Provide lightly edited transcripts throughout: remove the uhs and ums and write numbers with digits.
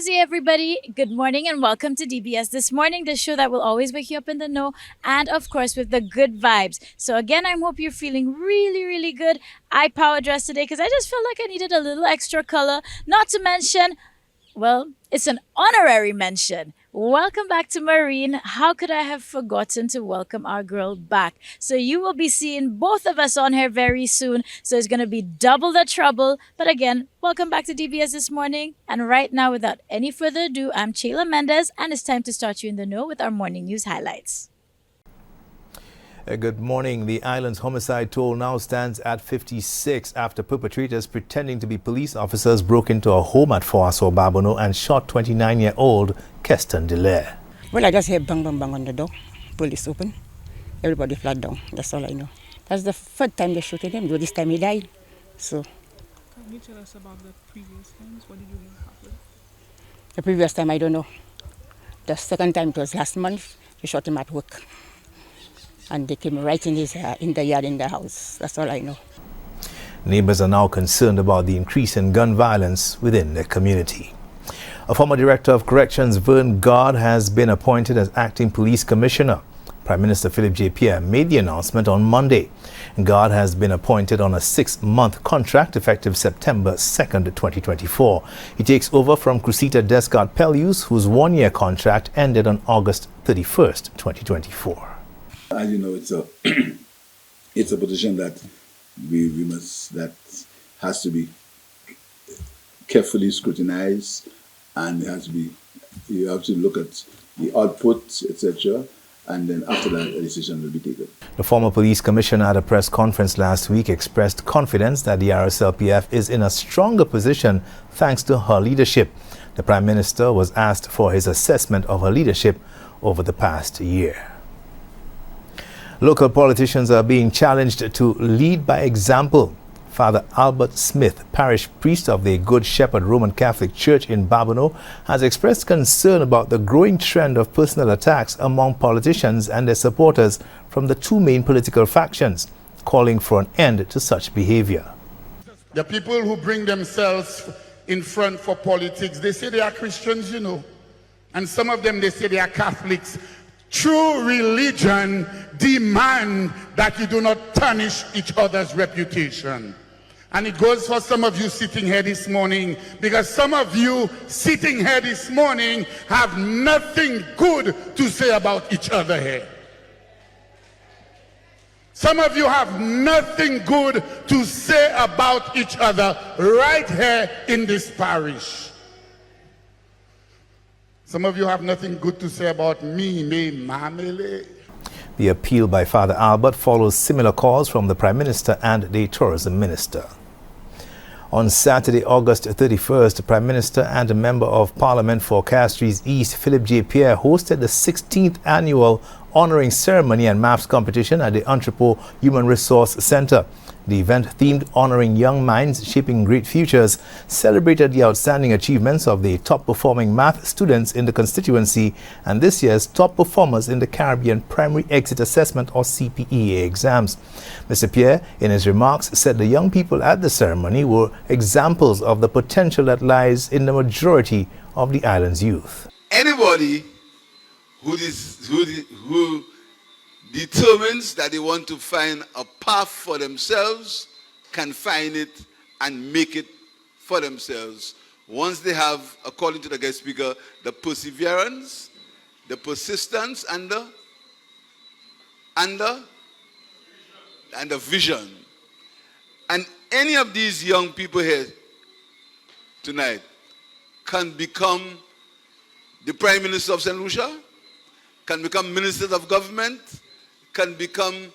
Tuesday, everybody. Good morning and welcome to DBS This Morning, the show that will always wake you up in the know and, of course, with the good vibes. So, again, I hope you're feeling really, really good. I power dressed today because I just felt like I needed a little extra color. Not to mention, well, it's an honorary mention. Welcome back to Marine. How could I have forgotten to welcome our girl back? So you will be seeing both of us on here very soon. So it's going to be double the trouble. But again, welcome back to DBS This Morning. And right now, without any further ado, I'm Chayla Mendez, and it's time to start you in the know with our morning news highlights. Good morning. The island's homicide toll now stands at 56 after perpetrators pretending to be police officers broke into a home at Foaso, Babono and shot 29-year-old Keston Delaire. Well, I just hear bang, bang, bang on the door. Police open. Everybody flat down. That's all I know. That's the third time they shooting him, though this time he died. So. Can you tell us about the previous times? What did you hear happen? The previous time, I don't know. The second time, it was last month. They shot him at work. And they came right in the yard in the house. That's all I know. Neighbors are now concerned about the increase in gun violence within their community. A former director of corrections, Vern God, has been appointed as acting police commissioner. Prime Minister Philip J. Pierre made the announcement on Monday. God has been appointed on a 6-month contract effective September 2nd, 2024. He takes over from Crusita Descart Pelius, whose one-year contract ended on August 31st, 2024. As you know, it's a position that that has to be carefully scrutinized, and you have to look at the output, etc., and then after that a decision will be taken. The former police commissioner at a press conference last week expressed confidence that the RSLPF is in a stronger position thanks to her leadership. The Prime Minister was asked for his assessment of her leadership over the past year. Local politicians are being challenged to lead by example. Father Albert Smith, parish priest of the Good Shepherd Roman Catholic Church in Babono, has expressed concern about the growing trend of personal attacks among politicians and their supporters from the two main political factions, calling for an end to such behavior. The people who bring themselves in front for politics, they say they are Christians, you know, and some of them, they say they are Catholics. True religion demands that you do not tarnish each other's reputation. And it goes for some of you sitting here this morning, because some of you sitting here this morning have nothing good to say about each other here. Some of you have nothing good to say about each other right here in this parish. Some of you have nothing good to say about me, mamele. The appeal by Father Albert follows similar calls from the Prime Minister and the Tourism Minister. On Saturday, August 31st, the Prime Minister and a Member of Parliament for Castries East, Philip J. Pierre, hosted the 16th annual honouring ceremony and maps competition at the Entrepot Human Resource Centre. The event, themed Honouring Young Minds Shaping Great Futures, celebrated the outstanding achievements of the top-performing math students in the constituency and this year's top performers in the Caribbean Primary Exit Assessment or CPEA exams. Mr. Pierre, in his remarks, said the young people at the ceremony were examples of the potential that lies in the majority of the island's youth. Anybody who determines that they want to find a path for themselves can find it and make it for themselves once they have, according to the guest speaker, the perseverance, the persistence, and the vision. And any of these young people here tonight can become the Prime Minister of St. Lucia, can become ministers of government, can become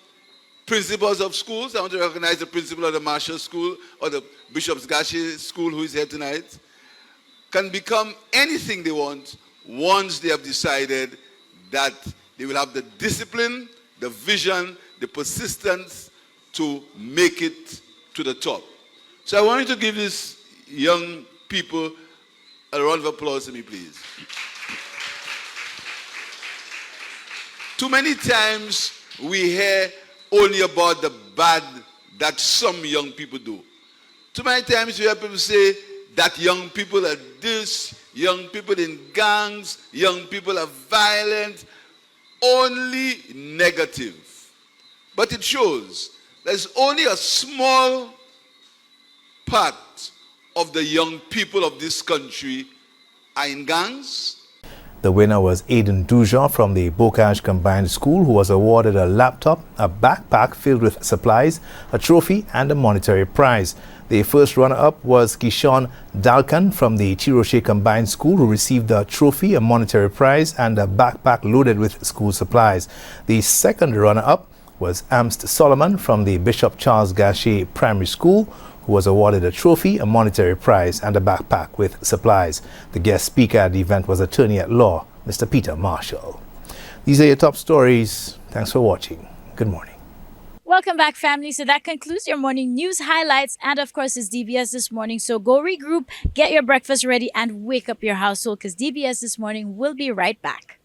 principals of schools. I want to recognize the principal of the Marshall School or the Bishop's Gashi School who is here tonight. Can become anything they want once they have decided that they will have the discipline, the vision, the persistence to make it to the top. So I want you to give these young people a round of applause to me, please. Too many times we hear only about the bad that some young people do. Too many times you hear people say that young people are this, young people in gangs, young people are violent, only negative. But it shows there's only a small part of the young people of this country are in gangs. The winner was Aiden Dujon from the Bocage Combined School, who was awarded a laptop, a backpack filled with supplies, a trophy and a monetary prize. The first runner-up was Kishon Dalkan from the Tiroche Combined School, who received a trophy, a monetary prize and a backpack loaded with school supplies. The second runner-up was Amst Solomon from the Bishop Charles Gachet Primary School, who was awarded a trophy, a monetary prize and a backpack with supplies. The guest speaker at the event was attorney at law, Mr. Peter Marshall. These are your top stories. Thanks for watching. Good morning. Welcome back, family. So that concludes your morning news highlights. And of course, it's DBS This Morning. So go regroup, get your breakfast ready, and wake up your household, because DBS This Morning will be right back.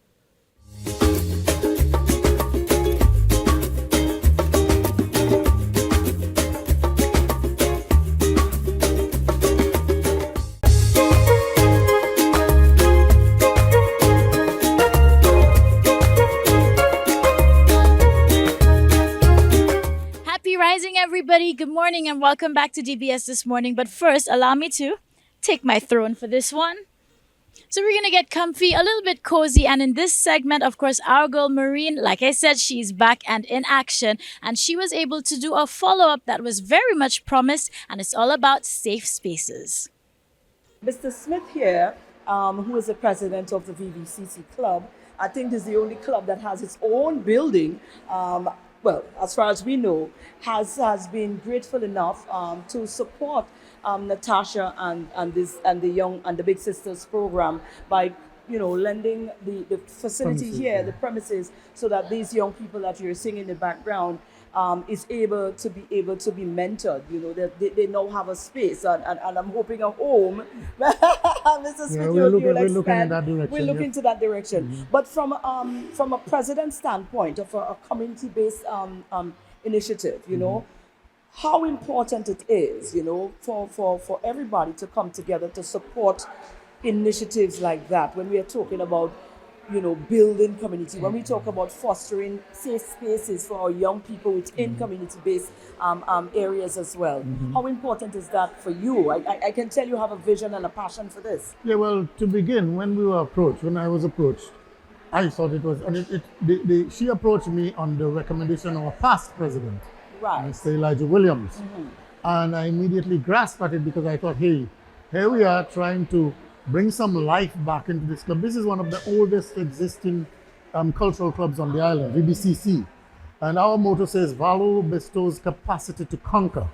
Rising, everybody. Good morning and welcome back to DBS This Morning. But first, allow me to take my throne for this one. So we're going to get comfy, a little bit cozy. And in this segment, of course, our girl Maureen, like I said, she's back and in action. And she was able to do a follow-up that was very much promised. And it's all about safe spaces. Mr. Smith here, who is the president of the VVCC Club, I think is the only club that has its own building. Well, as far as we know, has been grateful enough to support Natasha and the Big Sisters program by lending the facility here, the premises, so that these young people that you're seeing in the background is able to be mentored. They now have a space, and I'm hoping a home. Mr. Smith, we're looking in that direction. We're looking to that direction. Mm-hmm. But from a president's standpoint of a community-based initiative, how important it is, for everybody to come together to support initiatives like that when we are talking about building community, when we talk about fostering safe spaces for our young people within community-based areas as well. Mm-hmm. How important is that for you? I can tell you have a vision and a passion for this. Yeah, well, to begin, when I was approached, I thought it was, and she approached me on the recommendation of a past president, right, Mr. Elijah Williams. Mm-hmm. And I immediately grasped at it because I thought, hey, here we are trying to bring some life back into this club. This is one of the oldest existing cultural clubs on the island, VBCC. And our motto says, value bestows capacity to conquer.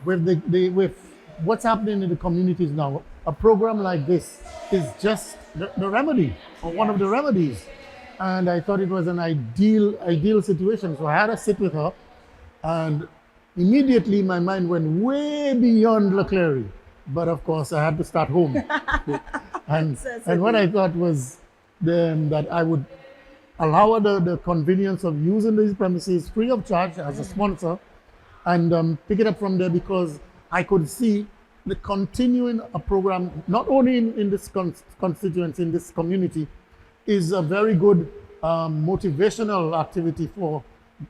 With what's happening in the communities now, a program like this is just the remedy, or one of the remedies. And I thought it was an ideal situation. So I had a sit with her, and immediately my mind went way beyond Leclerc. But of course, I had to start home. and what I thought was that I would allow her the convenience of using these premises free of charge as a sponsor, and pick it up from there, because I could see the continuing a program, not only in this constituency, in this community, is a very good motivational activity for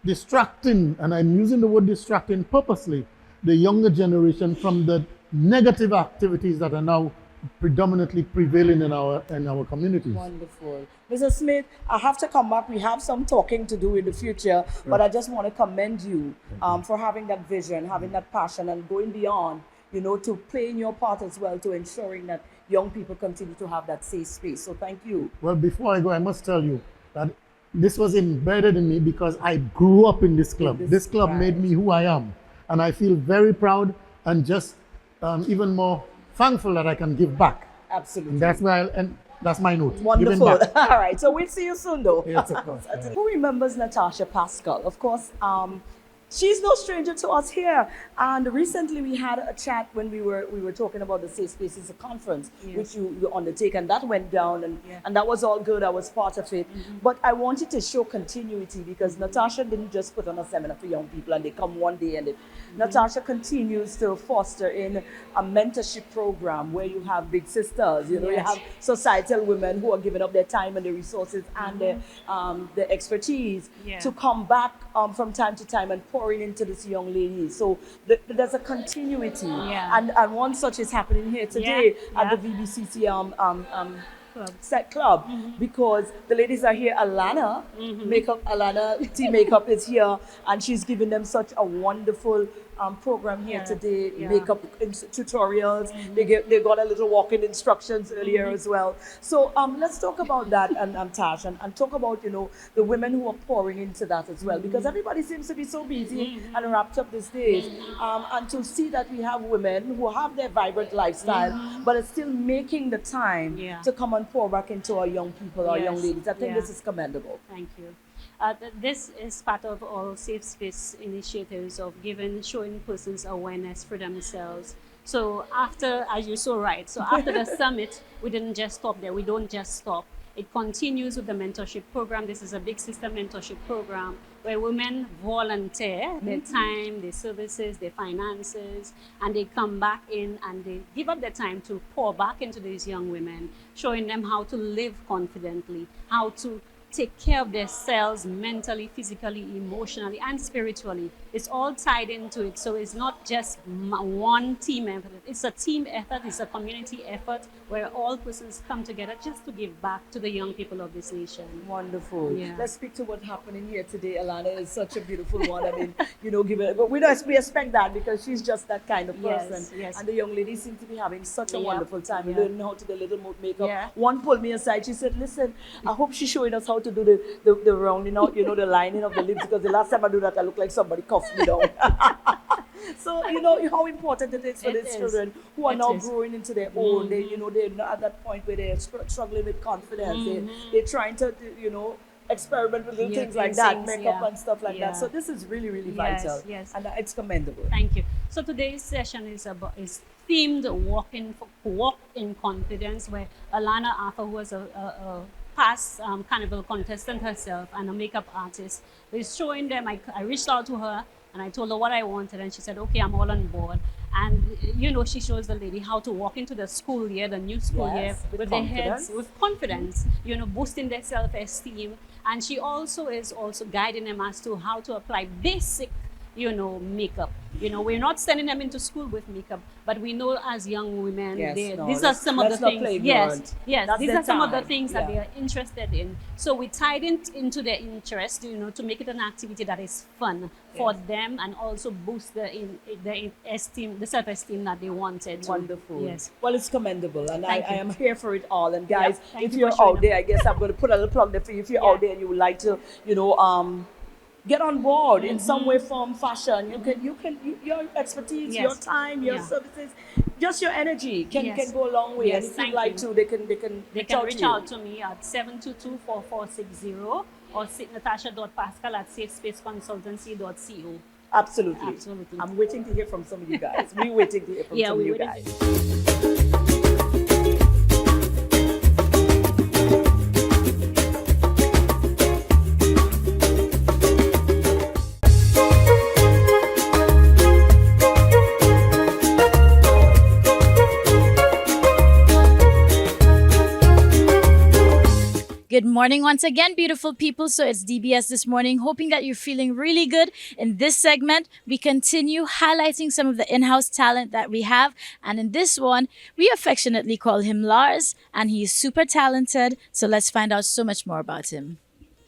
distracting, and I'm using the word distracting purposely, the younger generation from the negative activities that are now predominantly prevailing in our communities. Wonderful. Mr. Smith, I have to come back. We have some talking to do in the future, but I just want to commend you for having that vision, having that passion, and going beyond, to playing your part as well to ensuring that young people continue to have that safe space. So thank you. Well, before I go, I must tell you that this was embedded in me because I grew up in this club. This club made me who I am, and I feel very proud and just even more thankful that I can give back. Absolutely. And that's why, and that's my note. Wonderful. All right. So we'll see you soon, though. Yes, of course. Who remembers Natasha Pascal? Of course, she's no stranger to us here. And recently we had a chat when we were talking about the Safe Spaces conference, which you undertake, and that went down, and that was all good. I was part of it. But I wanted to show continuity because Natasha didn't just put on a seminar for young people and they come one day and Natasha continues to foster in a mentorship program where you have big sisters, you have societal women who are giving up their time and their resources and their expertise to come back from time to time and pouring into this young lady. So there's a continuity. And one such is happening here today at the VBCC set club because the ladies are here. Alana T Makeup is here, and she's giving them such a wonderful program here today. Makeup tutorials. They got a little walking instructions earlier as well. So let's talk about that and Tash and talk about the women who are pouring into that as well, because everybody seems to be so busy and wrapped up these days. And to see that we have women who have their vibrant lifestyle but are still making the time to come and pour back into our young people, our young ladies. I think this is commendable. Thank you. This is part of all safe space initiatives of showing persons awareness for themselves. So after, as you're so right, so after the summit, we didn't just stop there. We don't just stop. It continues with the mentorship program. This is a big sister mentorship program where women volunteer their time, their services, their finances, and they come back in and they give up their time to pour back into these young women, showing them how to live confidently, how to take care of themselves mentally, physically, emotionally, and spiritually. It's all tied into it. So it's not just one team effort. It's a team effort. It's a community effort where all persons come together just to give back to the young people of this nation. Wonderful. Yeah. Let's speak to what's happening here today. Alana is such a beautiful one. I mean, but we expect that because she's just that kind of person. Yes. And the young lady seems to be having such a wonderful time learning how to do a little makeup. Yeah. One pulled me aside. She said, "Listen, I hope she's showing us how to do the rounding out, the lining of the lips, because the last time I do that, I look like somebody cuffed me down." So how important it is for these children who are now growing into their own. They're not at that point where they're struggling with confidence. They're trying to experiment with little things like that, makeup and stuff like that. So this is really, really vital. And it's commendable. Thank you. So today's session is themed walk in confidence, where Alana Arthur, who was a past carnival contestant herself and a makeup artist, is showing them. I reached out to her and I told her what I wanted, and she said, "Okay, I'm all on board." And she shows the lady how to walk into the school year, the new school year, with their heads with confidence, boosting their self-esteem. And she also is guiding them as to how to apply basic makeup. We're not sending them into school with makeup, but we know as young women, these are some of the things. Yes, these are some of the things that they are interested in. So we tied it into their interest, to make it an activity that is fun for them and also boost the self-esteem that they wanted. Wonderful. Yes. Well, it's commendable, and I am here for it all. And guys, if you're out there, I guess I'm going to put a little plug there for you. If you're out there and you would like to, get on board in some way, form, fashion. You can your expertise, your time, your services, just your energy can go a long way. And if you'd like to, they can reach out to me at 722-4460 or natasha.pascal@safespaceconsultancy.co. Absolutely. I'm waiting to hear from some of you guys. We're waiting to hear from some of you guys. Good morning once again, beautiful people. So it's DBS this morning, hoping that you're feeling really good. In this segment, we continue highlighting some of the in-house talent that we have. And in this one, we affectionately call him Lars, and he's super talented. So let's find out so much more about him.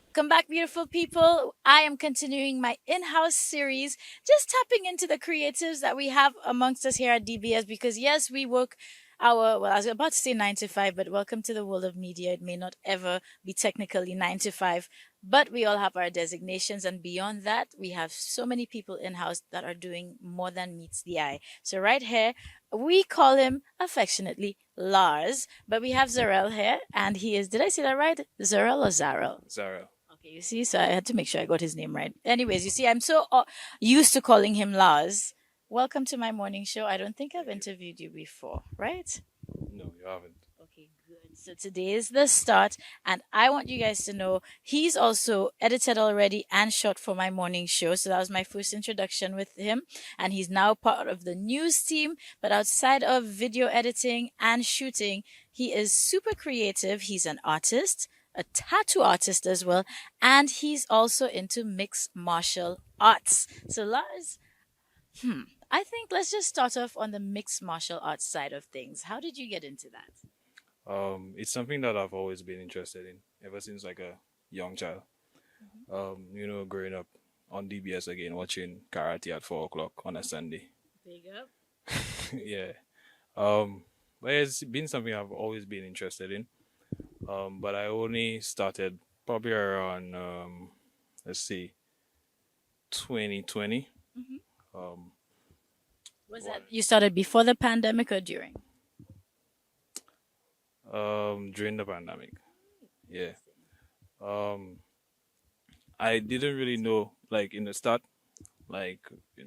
Welcome back, beautiful people. I am continuing my in-house series, just tapping into the creatives that we have amongst us here at DBS, because yes, we work I was about to say 9 to 5, but welcome to the world of media. It may not ever be technically 9 to 5, but we all have our designations. And beyond that, we have so many people in-house that are doing more than meets the eye. So right here, we call him affectionately Lars, but we have Zarel here, and he is, did I say that right? Zarel or Zarel? Zarel. You see, so I had to make sure I got his name right. Anyways, you see, I'm so used to calling him Lars. Welcome to my morning show. I don't think I've interviewed you before, right? No, you haven't. Okay, good. So today is the start, and I want you guys to know he's also edited already and shot for my morning show. So that was my first introduction with him, and he's now part of the news team. But outside of video editing and shooting, he is super creative. He's an artist, a tattoo artist as well, and he's also into mixed martial arts. So Lars, I think let's just start off on the mixed martial arts side of things. How did you get into that? It's something that I've always been interested in ever since like a young child. Growing up on DBS again, watching karate at 4 o'clock on a Sunday. Big up. Yeah. But it's been something I've always been interested in. But I only started probably around let's see, 2020. Was that you started before the pandemic or during? During the pandemic. Yeah. I didn't really know, like in the start, like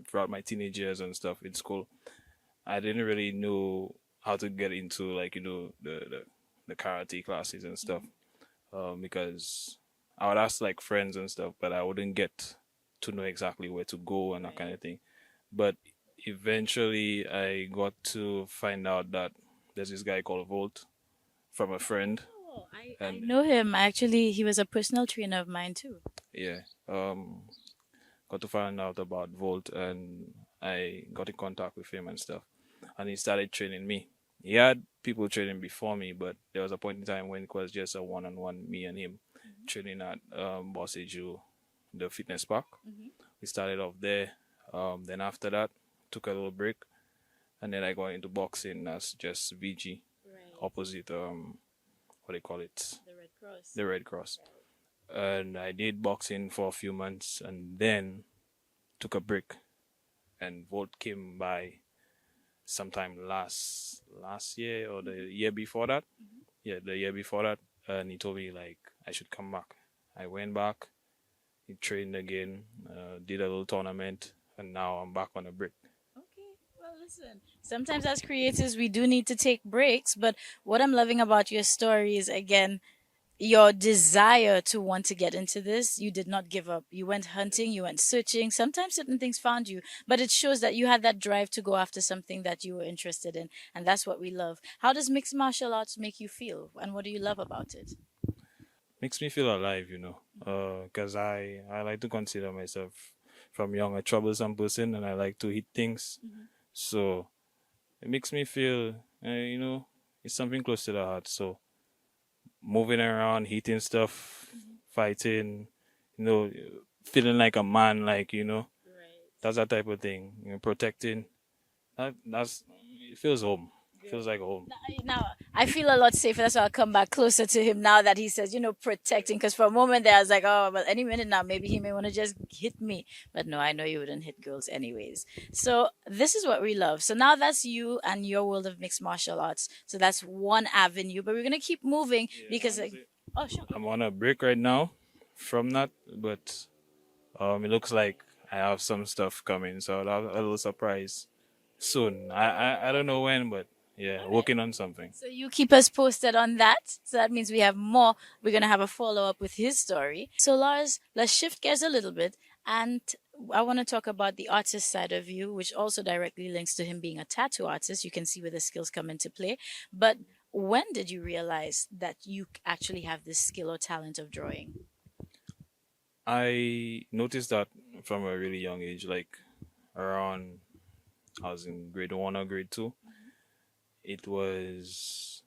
throughout my teenage years and stuff in school, I didn't really know how to get into like the karate classes and stuff, because I would ask like friends and stuff, but I wouldn't get to know exactly where to go and that kind of thing. But eventually, I got to find out that there's this guy called Volt from a friend, Oh, I and know him. Actually, he was a personal trainer of mine too. yeah, got to find out about Volt, and I got in contact with him and stuff, and he started training me. He had people training before me, but there was a point in time when it was just a one-on-one, me and him, training at Boss Eju, the fitness park. We started off there. Then after that, took a little break, and then I got into boxing as just VG, opposite what do you call it? The Red Cross. The Red Cross. And I did boxing for a few months, and then took a break. And Volt came by sometime last year or the year before that. Yeah, the year before that, and he told me like I should come back. I went back. He trained again, did a little tournament, and now I'm back on a break. Okay, well, listen. Sometimes as creators, we do need to take breaks, but what I'm loving about your story is, again, your desire to want to get into this. You did not give up. You went hunting, you went searching. Sometimes certain things found you, but it shows that you had that drive to go after something that you were interested in, and that's what we love. How does mixed martial arts make you feel, and what do you love about it? Makes me feel alive, because I like to consider myself from young a troublesome person, and I like to hit things. So it makes me feel, it's something close to the heart. So moving around, hitting stuff, fighting, feeling like a man, that's that type of thing. Protecting. That's it feels home. Feels like home. Now, I feel a lot safer. That's why I'll come back closer to him now that he says, protecting. Because for a moment there, I was like, oh, well, any minute now, maybe he may want to just hit me. But no, I know you wouldn't hit girls anyways. So this is what we love. So now that's you and your world of mixed martial arts. So that's one avenue. But we're going to keep moving because... oh, sure. I'm on a break right now from that, but it looks like I have some stuff coming. So I'll have a little surprise soon. I don't know when, but... yeah, working on something. So you keep us posted on that. So that means we have more. We're going to have a follow-up with his story. So Lars, let's shift gears a little bit. And I want to talk about the artist side of you, which also directly links to him being a tattoo artist. You can see where the skills come into play. But when did you realize that you actually have this skill or talent of drawing? I noticed that from a really young age, like around, I was in grade 1 or grade 2. It was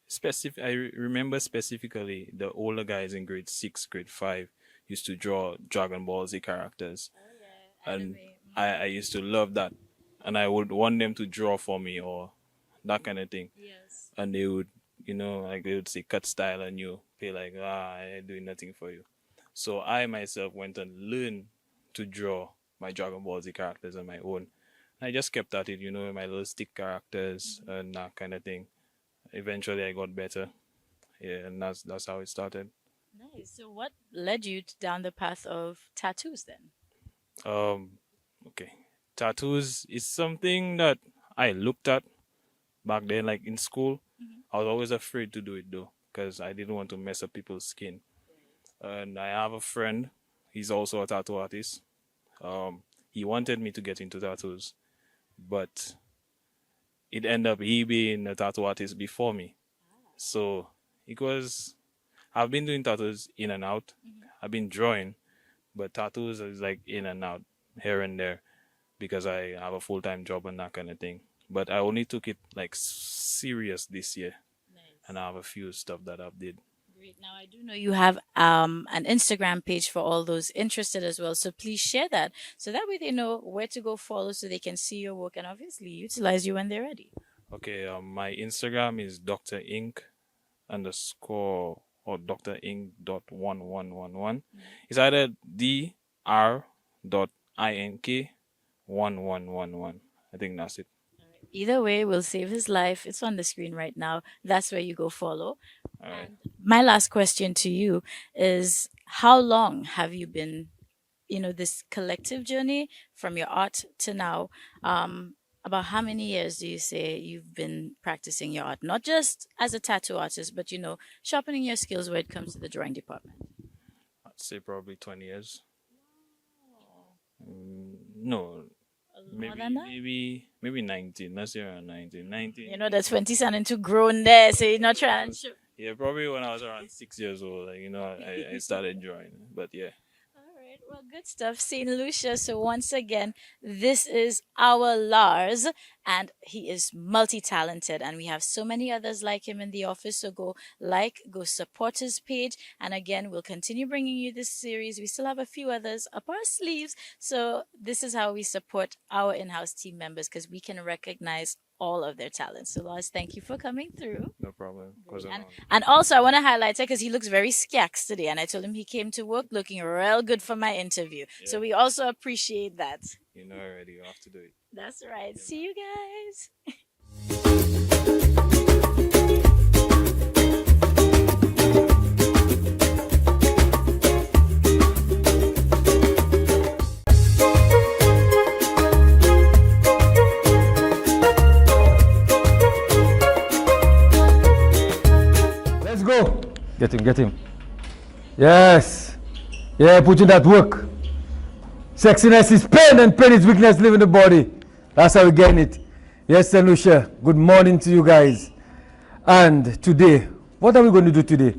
specific. I remember specifically the older guys in grade 6, grade 5 used to draw Dragon Ball Z characters. And I used to love that. And I would want them to draw for me or that kind of thing. Yes. And they would, like they would say cut style and you pay like, I ain't doing nothing for you. So I myself went and learned to draw my Dragon Ball Z characters on my own. I just kept at it, my little stick characters and that kind of thing. Eventually, I got better. Yeah, and that's how it started. Nice. So what led you down the path of tattoos then? Um, okay. Tattoos is something that I looked at back then, like in school. I was always afraid to do it though, because I didn't want to mess up people's skin. And I have a friend, he's also a tattoo artist. He wanted me to get into tattoos, but it ended up he being a tattoo artist before me. So it was, I've been doing tattoos in and out. I've been drawing, but tattoos is like in and out, here and there, because I have a full-time job and that kind of thing. But I only took it like serious this year, and I have a few stuff that I've did. Great. Now I do know you have an Instagram page for all those interested as well. So please share that so that way they know where to go follow so they can see your work and obviously utilize you when they're ready. Okay, my Instagram is Dr. Ink underscore or Dr. Ink dot 1111. It's either Dr. dot INK 1111. I think that's it. Either way, we'll save his life. It's on the screen right now. That's where you go follow. All right. My last question to you is how long have you been, this collective journey from your art to now? About how many years do you say you've been practicing your art? Not just as a tattoo artist, but, sharpening your skills when it comes to the drawing department. I'd say probably 20 years. No, More than that? maybe 19. Let's say around 19. 19. That's 20 sounding too grown there, so you're not trying to show. Yeah, probably when I was around 6 years old, I started drawing. But yeah. All right, well, good stuff, St. Lucia. So once again, this is our Lars, and he is multi-talented, and we have so many others like him in the office. So go support his page, and again, we'll continue bringing you this series. We still have a few others up our sleeves. So this is how we support our in-house team members because we can recognize all of their talents. So Lars, thank you for coming through. No problem. And also, I want to highlight it because he looks very skacks today. And I told him he came to work looking real good for my interview. Yeah. So we also appreciate that. You know already, you have to do it. That's right. Yeah. See you guys. Get him. Yes. Yeah, put in that work. Sexiness is pain and pain is weakness live in the body. That's how we get it. Yes, St. Lucia, good morning to you guys. And today, what are we going to do today?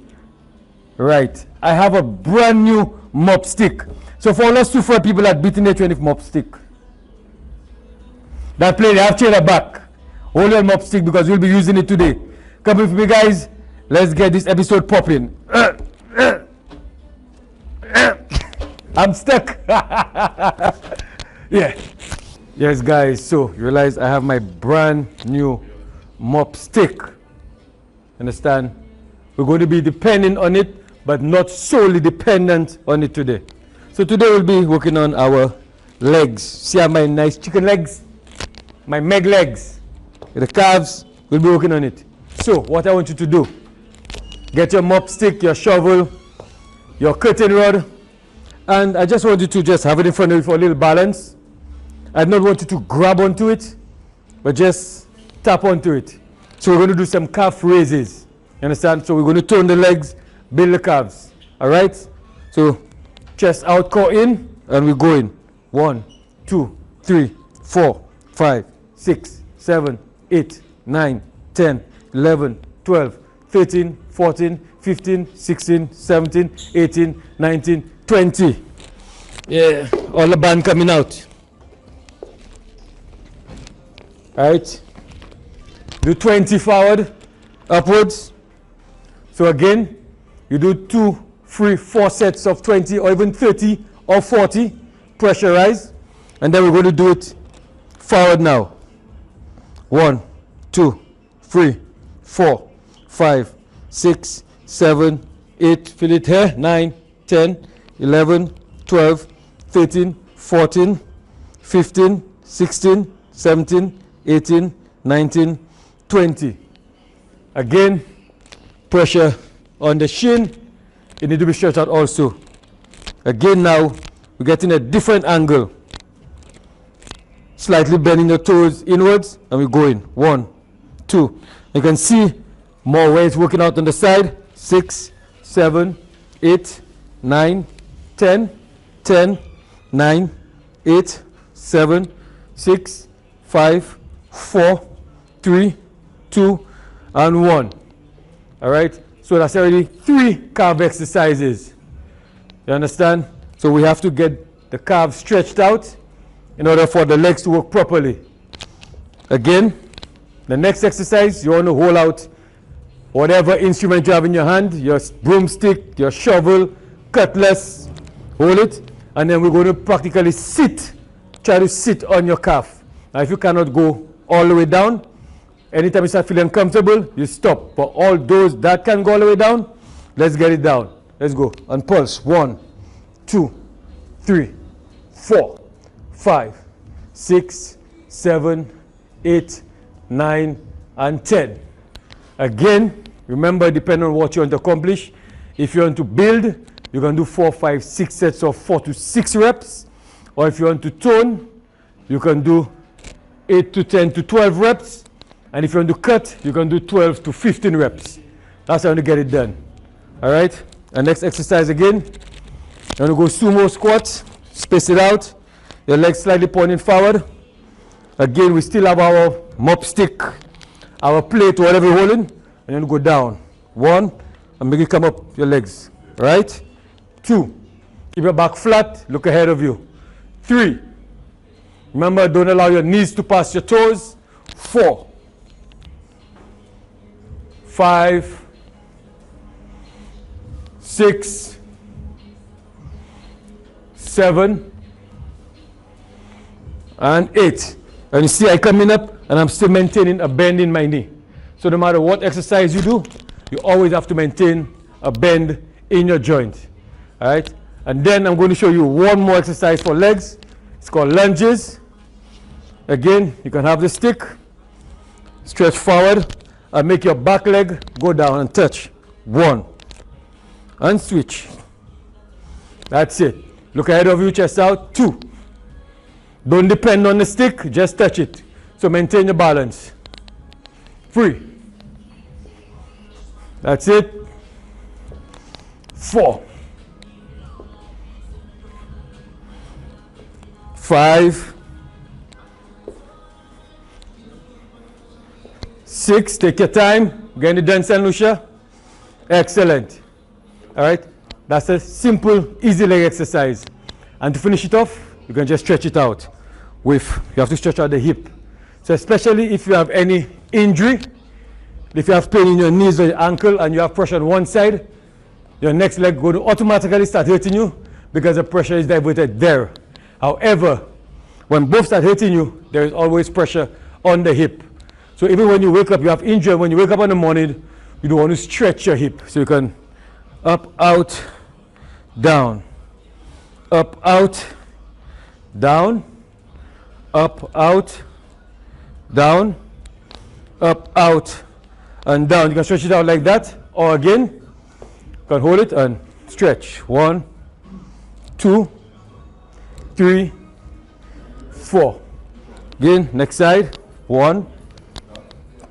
Right. I have a brand new mop stick. So for all us 2 people that beating the 20 mop stick. That play, they have chair back. Hold your mop stick because we'll be using it today. Come with me, guys. Let's get this episode popping. I'm stuck. Yeah. Yes, guys. So you realize I have my brand new mop stick. Understand? We're going to be dependent on it, but not solely dependent on it today. So today we'll be working on our legs. See how my nice chicken legs? My meg legs. The calves, we'll be working on it. So what I want you to do, get your mop stick, your shovel, your curtain rod, and I just want you to just have it in front of you for a little balance. I don't want you to grab onto it, but just tap onto it. So we're going to do some calf raises. You understand? So we're going to turn the legs, build the calves. All right? So chest out, core in, and we're going. 1, 2, 3, 4, 5, 6, 7, 8, 9, 10, 11, 12, 13, 14, 15, 16, 17, 18, 19, 20. Yeah, all the band coming out. Right? Do 20 forward, upwards. So again, you do 2, 3, 4 sets of 20 or even 30 or 40. Pressurize. And then we're going to do it forward now. 1, 2, 3, 4, 5, 6, 7, 8, feel it here, 9, 10, 11, 12, 13, 14, 15, 16, 17, 18, 19, 20. Again, pressure on the shin it needs to be stretched out also. Again now, we're getting a different angle. Slightly bending your toes inwards, and we're going. 1, 2. You can see more where it's working out on the side. 6, 7, 8, 9, 10, 10, 9, 8, 7, 6, 5, 4, 3, 2, and 1. All right? So that's already 3 calf exercises. You understand? So we have to get the calves stretched out in order for the legs to work properly. Again, the next exercise, you want to hold out whatever instrument you have in your hand, your broomstick, your shovel, cutlass, hold it, and then we're going to practically sit, try to sit on your calf. Now if you cannot go all the way down, anytime you start feeling uncomfortable, you stop. For all those that can go all the way down, let's get it down. Let's go. And pulse. 1, 2, 3, 4, 5, 6, 7, 8, 9, and 10. Again, remember, depending on what you want to accomplish, if you want to build, you can do 4, 5, 6 sets of 4 to 6 reps. Or if you want to tone, you can do 8 to 10 to 12 reps. And if you want to cut, you can do 12 to 15 reps. That's how you want to get it done. All right? And next exercise again. You want to go sumo squats. Space it out. Your legs slightly pointing forward. Again, we still have our mop stick, our plate, whatever you're holding. And then go down. 1, and make it come up your legs. Right? 2. Keep your back flat. Look ahead of you. 3. Remember, don't allow your knees to pass your toes. 4. 5, 6, 7, and 8. And you see I coming up and I'm still maintaining a bend in my knee. So no matter what exercise you do, you always have to maintain a bend in your joint. All right? And then I'm going to show you one more exercise for legs. It's called lunges. Again, you can have the stick, stretch forward, and make your back leg go down and touch. 1. And switch. That's it. Look ahead of you, chest out. 2. Don't depend on the stick, just touch it. So maintain your balance. 3. That's it. 4. 5. 6. Take your time. Getting it done, St. Lucia. Excellent. All right. That's a simple, easy leg exercise. And to finish it off, you can just stretch it out. You have to stretch out the hip. So especially if you have any injury, if you have pain in your knees or your ankle and you have pressure on one side, your next leg going to automatically start hurting you because the pressure is diverted there. However, when both start hurting you, there is always pressure on the hip. So even when you wake up, you have injury. When you wake up in the morning, you don't want to stretch your hip. So you can up, out, down, up, out, down, up, out, down, up, out, and down. You can stretch it out like that, or again, you can hold it and stretch. 1, 2, 3, 4. Again, next side. 1,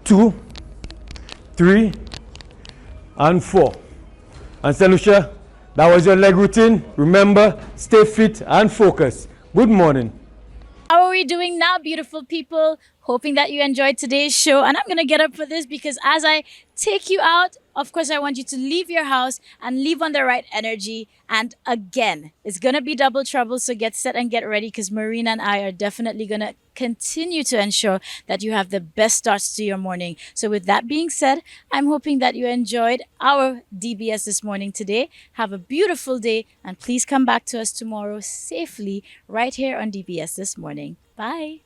2, 3, and 4. And St. Lucia, that was your leg routine. Remember, stay fit and focus. Good morning. How are we doing now, beautiful people? Hoping that you enjoyed today's show. And I'm going to get up for this because as I take you out, of course, I want you to leave your house and leave on the right energy. And again, it's going to be double trouble. So get set and get ready because Marina and I are definitely going to continue to ensure that you have the best starts to your morning. So with that being said, I'm hoping that you enjoyed our DBS this morning today. Have a beautiful day and please come back to us tomorrow safely right here on DBS This Morning. Bye.